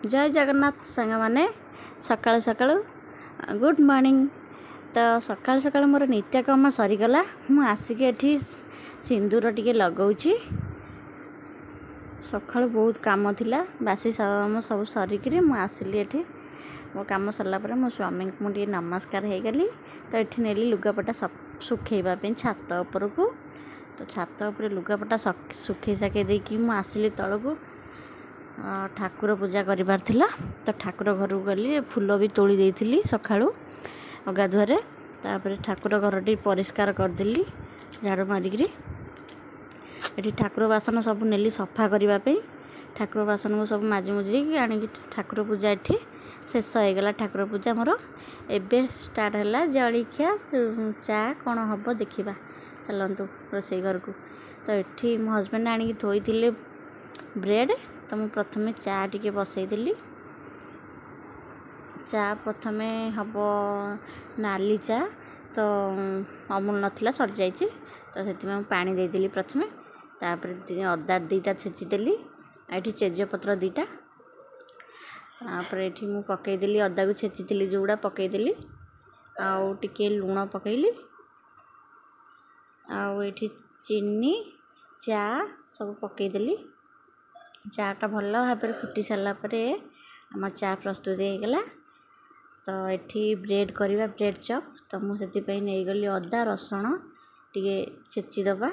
जय जगन्नाथ सांग मैंने सकाळु सकाळु गुड मॉर्निंग। तो सकाळु सकाळु मोर नित्यकर्म सरीगला। मु आसिक एठी सिंदूर टिके लगाऊची। सकाळु बहुत काम थिला, बासी काम सब सरिकी मु आसिली एठी। मो काम सरला परे मो स्वामी को टिके नमस्कार हो गली। तो एठी नेली लुगापटा सुखेबा पे छात ऊपर को। तो छात ऊपर लुगापटा सुखे साके देकी मु आसिली तळको। ठाकुर पूजा करिबार थिला। तो ठाकुर घर गली, फूल भी तोड़ी देइथिली सकाळु गाधुआरे। तापर ठाकुर घरटी परिष्कार करदेली झाड़ू मारिकी। एठी ठाकुर बासन सब नेली सफा करबा पे। ठाकुर बासन को सब माजी मुजी आनी ठाकुर पूजा एठी शेष हो गला। ठाकुर पूजा मोर एबे स्टार्ट हैला। जळिखिया चा कोन हबो देखिबा, चलंतु रोसई घर को। तो एठी मो हस्बैंड आनी थोइथिले ब्रेड। तो मुझे प्रथमे चा टिके बसई देली। चा प्रथमे हम नाली चा, तो अमूल नथिला सर जाइए। तो से पानी देदेली प्रथमे। तापर अदा दीटा छेचिदेली। ये तेजपत्र दीटा। तापर ये मुझे पकईदेली अदा को छेचिदेली जोड़ा पकईदेली। आउ टिके लुण पकईली। आउ ये चीनी चा सब पकईदेली। चाटा भल भाव फुटी सारा आम चा प्रस्तुत हो गला। तो ये ब्रेड करवा, ब्रेड चप। तो मुझे नहीं गली अदा रसुण टे छेचिदबा।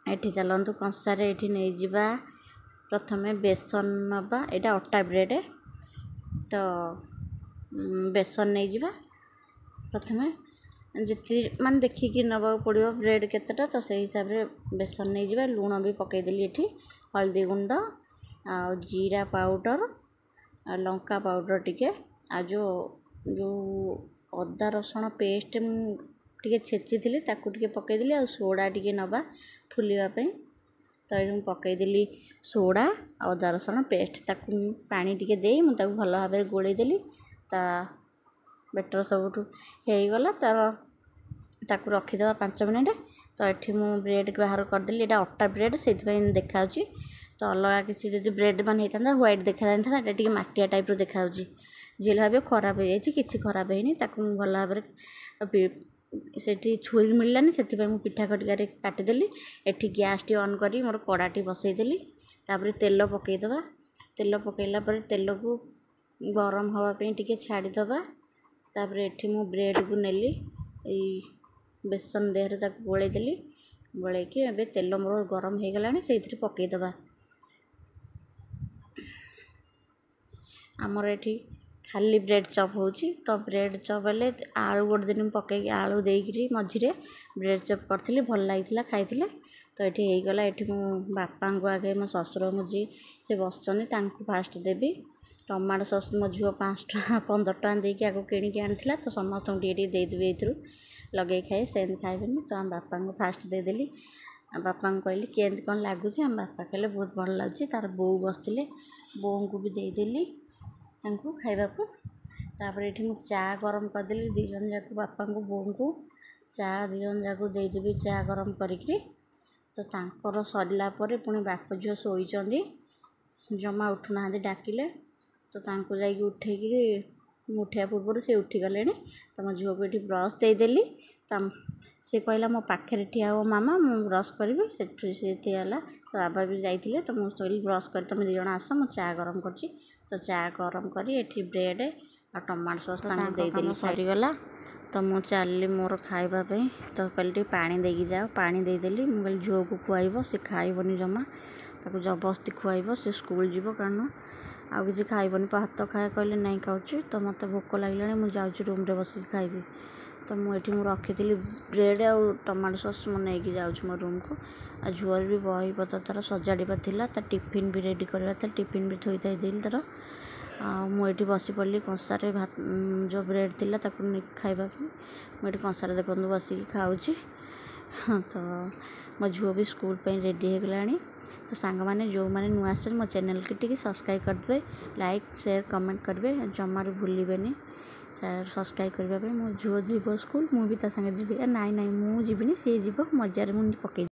ये चलतु कंसार ये नहीं जावा। प्रथमे बेसन नवा, यहाँ अटा ब्रेड। तो बेसन नहीं जावा प्रथमे जी मान देखिकी नवा पड़ो ब्रेड केतेटा। तो से हिसाब से बेसन नहीं जावा। लुण भी पकईदेली ये, हल्दी गुंड आ जीरा पाउडर आ लंका पाउडर टिके आ जो अदा रसुण पेस्ट टिके छेची थी ताकू टिके पकईदेली। आ सोडा टिके नवा फुलवाई। तो ये पकईदेली सोडा अदा रसुण पेस्ट ताकू पानी टिके दे मुझे भल भाव गोलेदेली। ता बेटर सबुठ होगला। तार ताकू रखीदे 5 मिनट। तो ये मुझे ब्रेड बाहर करदेली। यहाँ अटा ब्रेड से देखा। तो अलग किसी जो ब्रेड मान होता व्हाइट देखा जाता है, मटिया टाइप देखा। झील भाव खराब हो जाए, कि खराब है भल भाव से छुरी मिललानी। से पिठा खटिकार काटिदेली। एटी गैस टी ऑन करी मोर कड़ाटी बसईदेली। तापर तेल पकईदबा। तेल पकईला तेल को गरम हाँवाई टे छाड़ीदबा। तापर एटी मु ब्रेड को नेली बेसन देहरे गोलेदेली। गोलैकी ए तेल मोर गरम हो गला से पकईदबा। आमर ये खाली ब्रेड चप हो। तो ब्रेड चप हेल्ले आलू गोटे दिन पकई आलू देकरी मझे ब्रेड चप करी भल लगी खाई। तो ये होगला। ये मो बापा को आगे मो ससुर मुझे से बस फास्ट देवी टमाटो सस। मो झील 5 टଙ୍କା 15 टଙ୍କା देकी आगे किणिकी आनी। तो समस्त देदेवी ये लगे खाए से खाइबेनि। तो आम बापा को फास्ट देदेली। बापा को कहली केमती कौन लगुच। आम बापा कहले बहुत भल लगुच। तार बो बसते बो को भी देदेली खाइबा को। तापर ये मुझे चा गरम करदेली। 2 जन जाक बापा को बो को चा 2 जन जाक देदेवी चा गरम करी। तो तांकर सरला पुणी बाप झील शोचती जमा उठुना डाकिले। तो तांको जाइए उठेकी उठा पूर्व से उठीगले। तो मो झील को ये ब्रश देदेली। तो सी कहला मो पाखे ठिया हो मामा मु ब्रश करी से ठियाला। तो बाबा भी जाइए। तो मुझे ब्रश कर तुम 2 जन आस मु चा गरम कर। तो चा गरम करी ये ब्रेड आ टमाटो सस देदेली सरीगला। तो मु चलली मोर खाइबापी। तो कहली पानी देकी जाओ, पानी देदेली। मुझे झील को खुआब सी खाइबनी जमा। ताको जबरदस्ती खुआब से स्कूल जीव कारण आउ कि खाइबनी भात खाए कहले नहीं खाऊँ। तो मत भोक लगे मुझे जाऊँ रूम रे बस खाइबी। तो मुझे रखी ब्रेड आ टमाटो सस मु नहीं जाऊँ मो रूम को। आ झुअर भी बही पत्र तार सजाड़ा था। टिफिन भी रेडी करवा था। टिफिन भी थोई थी तार। मुझे बसी पड़ी कंसार भात जो ब्रेड थिला ताकू खाइबा। मुझे कंसार देखो बसिक खाऊँ। तो मो झुओ भी स्कूल पे रेडी हो गला। तो सांग मैंने जो मैंने नुआ आस मो चैनल की टी सब्सक्राइब करदे, लाइक शेयर कमेंट करेंगे। जमार भूलें सब्सक्राइब करने। मो झुओ जीव स्कूल मुझे जी नाई नाई मुझे सी जीव मजार मुझे पकई।